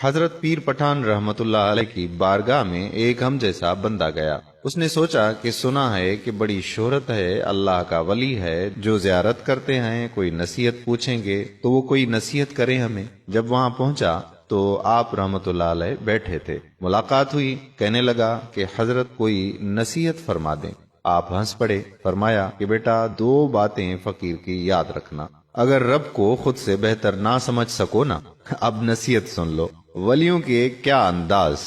حضرت پیر پٹھان رحمت اللہ علیہ کی بارگاہ میں ایک ہم جیسا بندہ گیا۔ اس نے سوچا کہ سنا ہے کہ بڑی شہرت ہے، اللہ کا ولی ہے، جو زیارت کرتے ہیں کوئی نصیحت پوچھیں گے تو وہ کوئی نصیحت کرے ہمیں۔ جب وہاں پہنچا تو آپ رحمت اللہ علیہ بیٹھے تھے۔ ملاقات ہوئی، کہنے لگا کہ حضرت کوئی نصیحت فرما دیں۔ آپ ہنس پڑے، فرمایا کہ بیٹا دو باتیں فقیر کی یاد رکھنا، اگر رب کو خود سے بہتر نہ سمجھ سکو نا، اب نصیحت سن لو۔ ولیوں کے کیا انداز!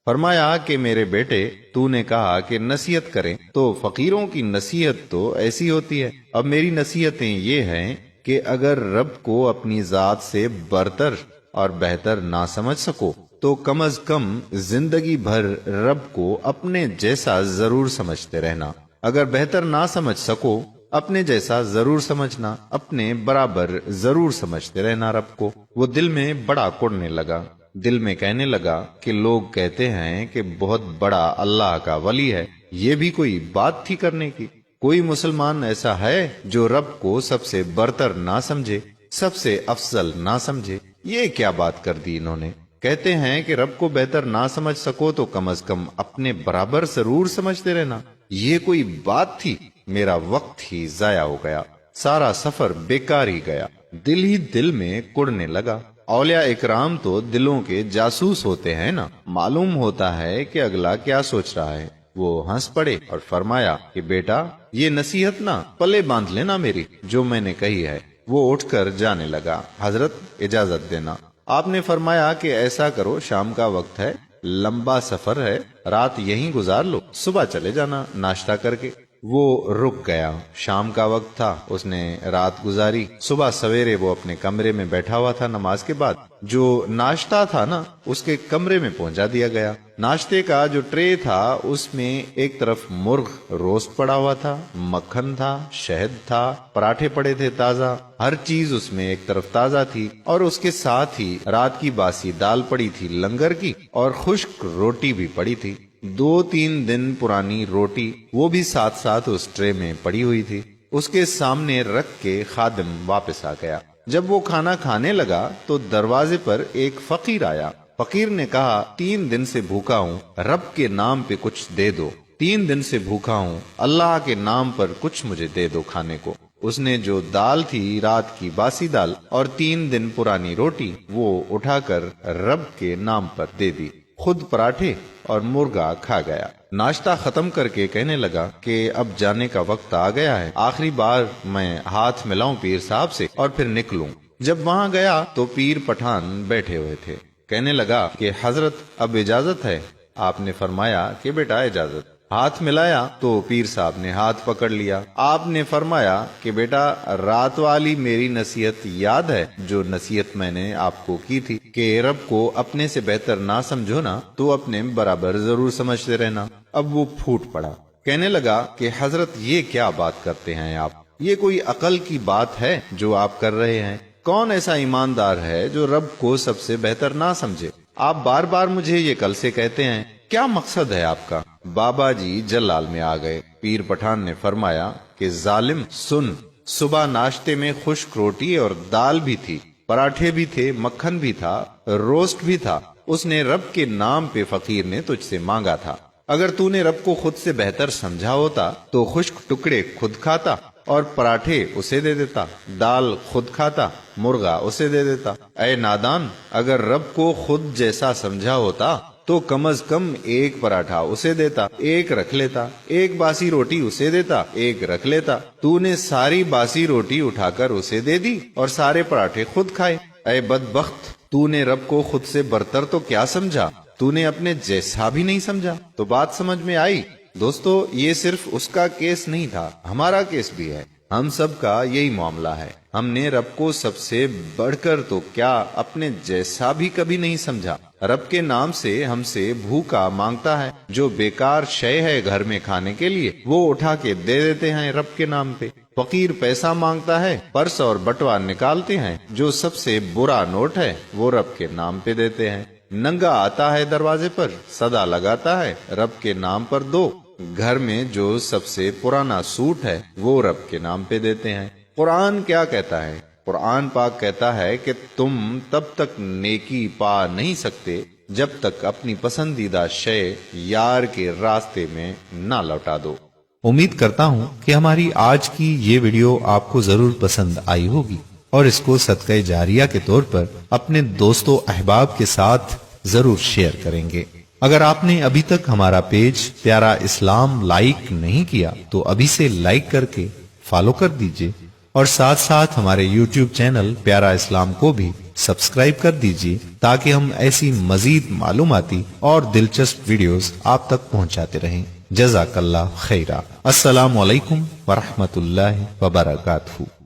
فرمایا کہ میرے بیٹے، تو نے کہا کہ نصیحت کریں تو فقیروں کی نصیحت تو ایسی ہوتی ہے۔ اب میری نصیحتیں یہ ہیں کہ اگر رب کو اپنی ذات سے برتر اور بہتر نہ سمجھ سکو تو کم از کم زندگی بھر رب کو اپنے جیسا ضرور سمجھتے رہنا۔ اگر بہتر نہ سمجھ سکو، اپنے جیسا ضرور سمجھنا، اپنے برابر ضرور سمجھتے رہنا رب کو۔ وہ دل میں بڑا کڑنے لگا، دل میں کہنے لگا کہ لوگ کہتے ہیں کہ بہت بڑا اللہ کا ولی ہے، یہ بھی کوئی بات تھی کرنے کی؟ کوئی مسلمان ایسا ہے جو رب کو سب سے برتر نہ سمجھے، سب سے افضل نہ سمجھے؟ یہ کیا بات کر دی انہوں نے؟ کہتے ہیں کہ رب کو بہتر نہ سمجھ سکو تو کم از کم اپنے برابر ضرور سمجھتے رہنا، یہ کوئی بات تھی؟ میرا وقت ہی ضائع ہو گیا، سارا سفر بیکار ہی گیا۔ دل ہی دل میں کڑنے لگا۔ اولیاء اکرام تو دلوں کے جاسوس ہوتے ہیں نا، معلوم ہوتا ہے کہ اگلا کیا سوچ رہا ہے۔ وہ ہنس پڑے اور فرمایا کہ بیٹا یہ نصیحت نا پلے باندھ لینا میری، جو میں نے کہی ہے۔ وہ اٹھ کر جانے لگا۔ حضرت اجازت دینا۔ آپ نے فرمایا کہ ایسا کرو، شام کا وقت ہے، لمبا سفر ہے، رات یہیں گزار لو، صبح چلے جانا ناشتہ کر کے۔ وہ رک گیا، شام کا وقت تھا، اس نے رات گزاری۔ صبح سویرے وہ اپنے کمرے میں بیٹھا ہوا تھا، نماز کے بعد جو ناشتہ تھا نا اس کے کمرے میں پہنچا دیا گیا۔ ناشتے کا جو ٹرے تھا اس میں ایک طرف مرغ روسٹ پڑا ہوا تھا، مکھن تھا، شہد تھا، پراٹھے پڑے تھے تازہ، ہر چیز اس میں ایک طرف تازہ تھی، اور اس کے ساتھ ہی رات کی باسی دال پڑی تھی لنگر کی، اور خشک روٹی بھی پڑی تھی، 2-3 دن پرانی روٹی، وہ بھی ساتھ ساتھ اس ٹرے میں پڑی ہوئی تھی۔ اس کے سامنے رکھ کے خادم واپس آ گیا۔ جب وہ کھانا کھانے لگا تو دروازے پر ایک فقیر آیا۔ فقیر نے کہا 3 دن سے بھوکا ہوں، رب کے نام پہ کچھ دے دو۔ 3 دن سے بھوکا ہوں، اللہ کے نام پر کچھ مجھے دے دو کھانے کو۔ اس نے جو دال تھی رات کی باسی دال اور 3 دن پرانی روٹی وہ اٹھا کر رب کے نام پر دے دی، خود پراٹھے اور مرغا کھا گیا۔ ناشتہ ختم کر کے کہنے لگا کہ اب جانے کا وقت آ گیا ہے، آخری بار میں ہاتھ ملاؤں پیر صاحب سے اور پھر نکلوں۔ جب وہاں گیا تو پیر پٹھان بیٹھے ہوئے تھے۔ کہنے لگا کہ حضرت اب اجازت ہے؟ آپ نے فرمایا کہ بیٹا اجازت۔ ہاتھ ملایا تو پیر صاحب نے ہاتھ پکڑ لیا۔ آپ نے فرمایا کہ بیٹا رات والی میری نصیحت یاد ہے، جو نصیحت میں نے آپ کو کی تھی کہ رب کو اپنے سے بہتر نہ سمجھو نا تو اپنے برابر ضرور سمجھتے رہنا۔ اب وہ پھوٹ پڑا، کہنے لگا کہ حضرت یہ کیا بات کرتے ہیں آپ؟ یہ کوئی عقل کی بات ہے جو آپ کر رہے ہیں؟ کون ایسا ایماندار ہے جو رب کو سب سے بہتر نہ سمجھے؟ آپ بار بار مجھے یہ کل سے کہتے ہیں، کیا مقصد ہے آپ کا؟ بابا جی جلال میں آ گئے۔ پیر پٹھان نے فرمایا کہ ظالم سن، صبح ناشتے میں خشک روٹی اور دال بھی تھی، پراٹھے بھی تھے، مکھن بھی تھا، روسٹ بھی تھا، اس نے رب کے نام پہ فقیر نے تجھ سے مانگا تھا۔ اگر تو نے رب کو خود سے بہتر سمجھا ہوتا تو خشک ٹکڑے خود کھاتا اور پراٹھے اسے دے دیتا، دال خود کھاتا، مرغا اسے دے دیتا۔ اے نادان، اگر رب کو خود جیسا سمجھا ہوتا تو کم از کم ایک پراٹھا اسے دیتا، ایک رکھ لیتا، ایک باسی روٹی اسے دیتا، ایک رکھ لیتا۔ تو نے ساری باسی روٹی اٹھا کر اسے دے دی اور سارے پراٹھے خود کھائے۔ اے بدبخت، تو نے رب کو خود سے برتر تو کیا سمجھا، تو نے اپنے جیسا بھی نہیں سمجھا۔ تو بات سمجھ میں آئی؟ دوستو، یہ صرف اس کا کیس نہیں تھا، ہمارا کیس بھی ہے، ہم سب کا یہی معاملہ ہے۔ ہم نے رب کو سب سے بڑھ کر تو کیا اپنے جیسا بھی کبھی نہیں سمجھا۔ رب کے نام سے ہم سے بھوکا مانگتا ہے، جو بیکار شے ہے گھر میں کھانے کے لیے وہ اٹھا کے دے دیتے ہیں رب کے نام پہ۔ فقیر پیسہ مانگتا ہے، پرس اور بٹوا نکالتے ہیں، جو سب سے برا نوٹ ہے وہ رب کے نام پہ دیتے ہیں۔ ننگا آتا ہے دروازے پر، صدا لگاتا ہے رب کے نام پر دو۔ گھر میں جو سب سے پرانا سوٹ ہے وہ رب کے نام پہ دیتے ہیں۔ قرآن کیا کہتا ہے؟ قرآن پاک کہتا ہے کہ تم تب تک نیکی پا نہیں سکتے جب تک اپنی پسندیدہ شے یار کے راستے میں نہ لوٹا دو۔ امید کرتا ہوں کہ ہماری آج کی یہ ویڈیو آپ کو ضرور پسند آئی ہوگی اور اس کو صدقہ جاریہ کے طور پر اپنے دوستوں احباب کے ساتھ ضرور شیئر کریں گے۔ اگر آپ نے ابھی تک ہمارا پیج پیارا اسلام لائک نہیں کیا تو ابھی سے لائک کر کے فالو کر دیجئے اور ساتھ ساتھ ہمارے یوٹیوب چینل پیارا اسلام کو بھی سبسکرائب کر دیجئے تاکہ ہم ایسی مزید معلوماتی اور دلچسپ ویڈیوز آپ تک پہنچاتے رہیں۔ جزاک اللہ خیرہ۔ السلام علیکم ورحمۃ اللہ وبرکاتہ۔